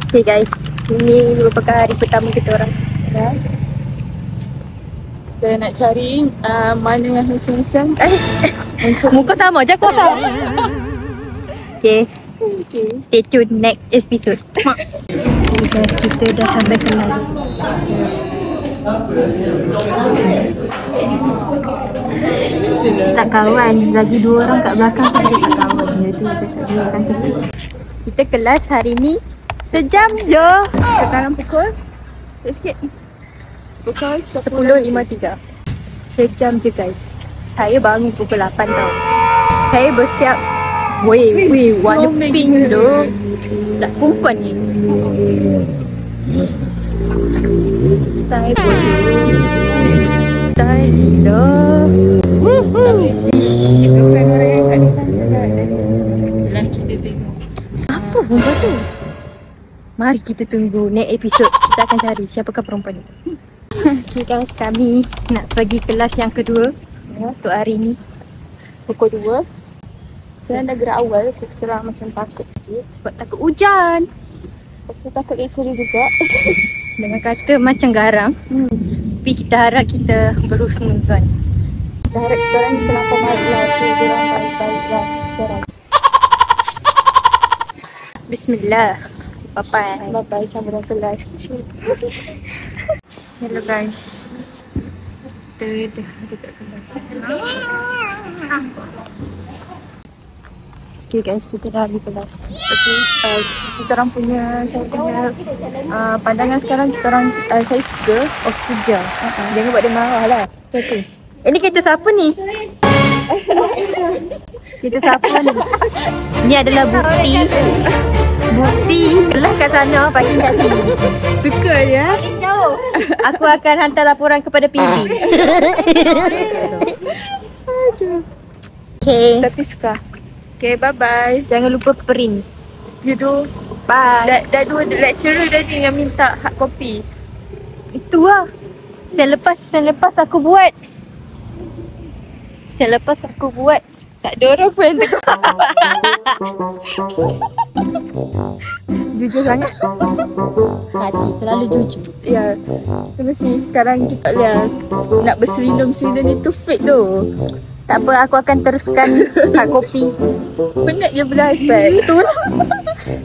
Okay guys, ini merupakan hari pertama kita orang. Saya nak cari mana yang handsome. Muka sama je kau sama. Okay, stay tune next episode. Okay guys, kita dah sampai kelas. Tak kawan, lagi 2 orang kat belakang tu kita tak kawan. Dia tu cakap dia akan tepi. Kita kelas hari ni sejam je. Sekarang pukul sikit. Pukul 10.53. Sejam je guys. Saya bangun pukul 8 tau. Saya bersiap. Weh, warna pink tu. Tak perempuan ni. Style boleh. Style gila. Girlfriend orang yang kat depan lelaki dia tengok. Siapa perempuan tu? Mari kita tunggu next episode. Kita akan cari siapakah perempuan itu. Okay guys, kami nak pergi kelas yang kedua untuk hari ni. Pukul 2. Kita dah gerak awal so kita orang macam takut sikit. Sebab takut hujan. Pasal takut lecturer juga. Dengan kata macam garang. Tapi kita harap kita berhusnuzon. Kita harap kita orang ni terlampau baik lah. So dia orang baik-baik lah. Bismillah. Bye-bye. Bye-bye sama dengan kelas. Hello guys. Kita dah dekat kelas. Okay guys, kita dah di kelas. Okay, kita orang punya, saya punya pandangan sekarang kita orang, saya suka kerja. Jangan buat dia marah lah. Okay. Ini kita siapa ni? Kita siapa ni? Ini adalah bukti kelas kat sana, parking kat sini. Suka ya? Jauh. Aku akan hantar laporan kepada PB. Okay. Tapi suka. Okay, bye-bye. Jangan lupa print. Gitu. Bye. Dah 2 lecturer dah ni yang minta hard copy. Itu lah. Sen lepas aku buat. Tak ada orang pun yang tengok. Jujur sangat. Hati terlalu jujur. Ya. Kita mesti sekarang kita lihat nak berselindung-selindung itu fake tu. Tak apa, aku akan teruskan hard copy. Penat je beli iPad. Betul.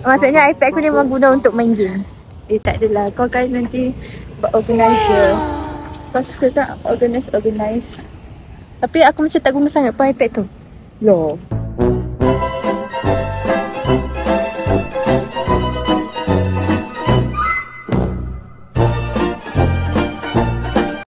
Maksudnya iPad aku ni memang guna untuk main game. Tak adalah. Kau kan nanti buat organizer. Kau suka tak organize? Tapi aku macam tak guna sangat pun iPad tu. Loh.